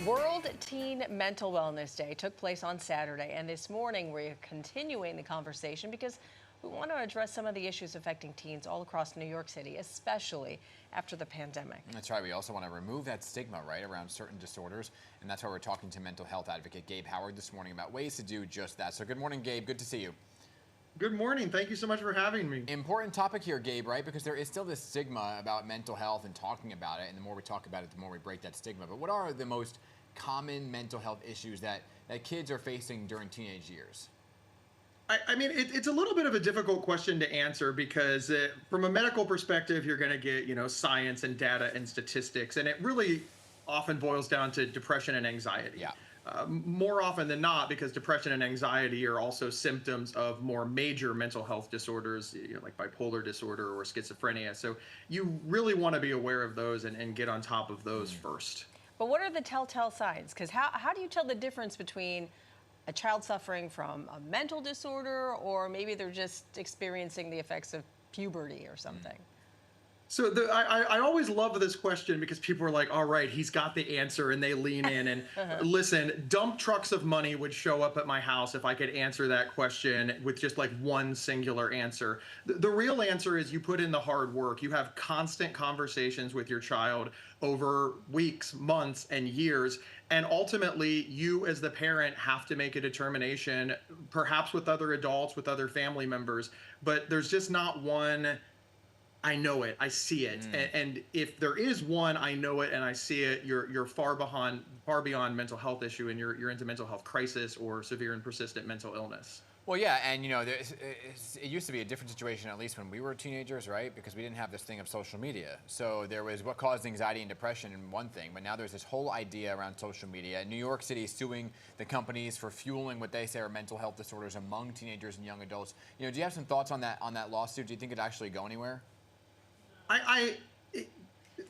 World Teen Mental Wellness Day took place on Saturday, and this morning we're continuing the conversation because we want to address some of the issues affecting teens all across New York City, especially after the pandemic. That's right. We also want to remove that stigma, right, around certain disorders, and that's why we're talking to mental health advocate Gabe Howard this morning about ways to do just that. So good morning, Gabe. Good to see you. Good morning. Thank you so much for having me. Important topic here, Gabe, right? Because there is still this stigma about mental health and talking about it, and the more we talk about it, the more we break that stigma. But what are the most common mental health issues that kids are facing during teenage years? I mean, it's a little bit of a difficult question to answer because from a medical perspective, you're going to get, science and data and statistics, and it really often boils down to depression and anxiety. Yeah. More often than not, because depression and anxiety are also symptoms of more major mental health disorders, like bipolar disorder or schizophrenia. So you really want to be aware of those and get on top of those first. But what are the telltale signs? Because how do you tell the difference between a child suffering from a mental disorder or maybe they're just experiencing the effects of puberty or something? So I always love this question because people are like, all right, he's got the answer, and they lean in and listen, dump trucks of money would show up at my house if I could answer that question with just like one singular answer. The real answer is you put in the hard work. You have constant conversations with your child over weeks, months, and years. And ultimately, you as the parent have to make a determination, perhaps with other adults, with other family members, but there's just not one I know it, I see it. And if there is one, I know it and I see it, you're far beyond mental health issue, and you're into mental health crisis or severe and persistent mental illness. Well, yeah, and it used to be a different situation, at least when we were teenagers, right? Because we didn't have this thing of social media. So there was what caused anxiety and depression in one thing, but now there's this whole idea around social media. New York City is suing the companies for fueling what they say are mental health disorders among teenagers and young adults. Do you have some thoughts on that lawsuit? Do you think it'd actually go anywhere?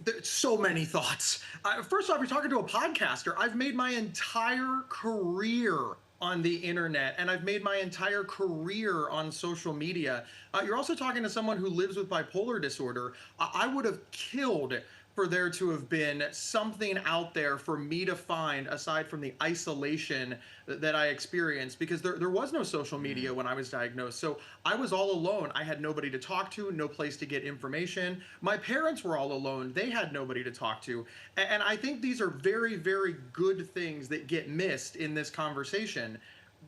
There's so many thoughts. First off, you're talking to a podcaster. I've made my entire career on the internet, and I've made my entire career on social media. You're also talking to someone who lives with bipolar disorder. I would have killed for there to have been something out there for me to find aside from the isolation that I experienced, because there was no social media when I was diagnosed. So I was all alone. I had nobody to talk to, no place to get information. My parents were all alone. They had nobody to talk to. And I think these are very, very good things that get missed in this conversation.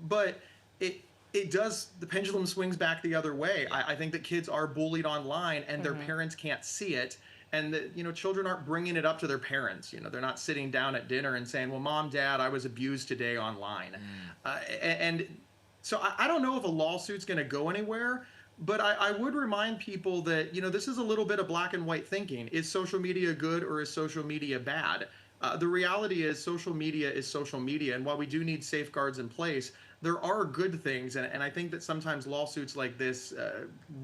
But it does, the pendulum swings back the other way. I think that kids are bullied online and their parents can't see it. And that, children aren't bringing it up to their parents. They're not sitting down at dinner and saying, well, Mom, Dad, I was abused today online. And so I don't know if a lawsuit's going to go anywhere, but I would remind people that, this is a little bit of black and white thinking. Is social media good or is social media bad? The reality is social media is social media. And while we do need safeguards in place, there are good things. And I think that sometimes lawsuits like this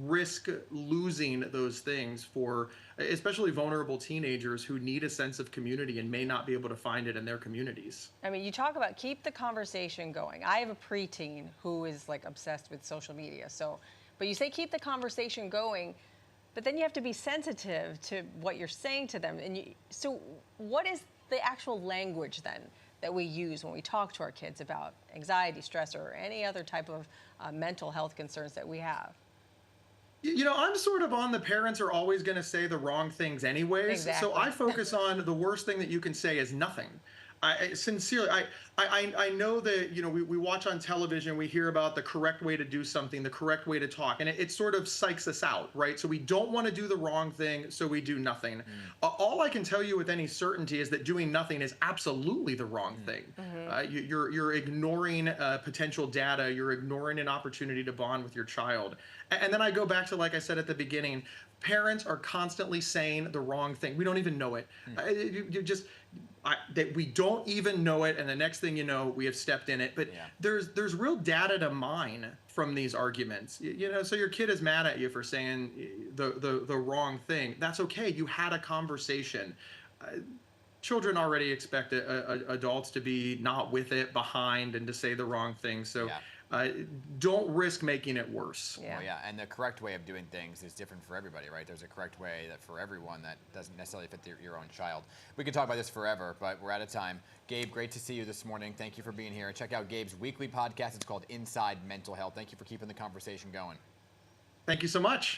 risk losing those things for especially vulnerable teenagers who need a sense of community and may not be able to find it in their communities. I mean, you talk about keep the conversation going. I have a preteen who is like obsessed with social media. But you say keep the conversation going, but then you have to be sensitive to what you're saying to them. So what is the actual language then that we use when we talk to our kids about anxiety, stress, or any other type of mental health concerns that we have? I'm sort of on the parents are always going to say the wrong things anyways. Exactly. So I focus on the worst thing that you can say is nothing. Sincerely, I know that, we watch on television, we hear about the correct way to do something, the correct way to talk, and it sort of psychs us out, right? So we don't want to do the wrong thing, so we do nothing. All I can tell you with any certainty is that doing nothing is absolutely the wrong thing. You're ignoring potential data, you're ignoring an opportunity to bond with your child. And then I go back to, like I said at the beginning, parents are constantly saying the wrong thing. We don't even know it. That we don't even know it, and the next thing you know, we have stepped in it. But there's real data to mine from these arguments. So your kid is mad at you for saying the wrong thing. That's okay. You had a conversation. Children already expect adults to be not with it, behind, and to say the wrong thing. So don't risk making it worse. Yeah. Well, yeah, and the correct way of doing things is different for everybody, right? There's a correct way that for everyone that doesn't necessarily fit your own child. We could talk about this forever, but we're out of time. Gabe, great to see you this morning. Thank you for being here. Check out Gabe's weekly podcast. It's called Inside Mental Health. Thank you for keeping the conversation going. Thank you so much.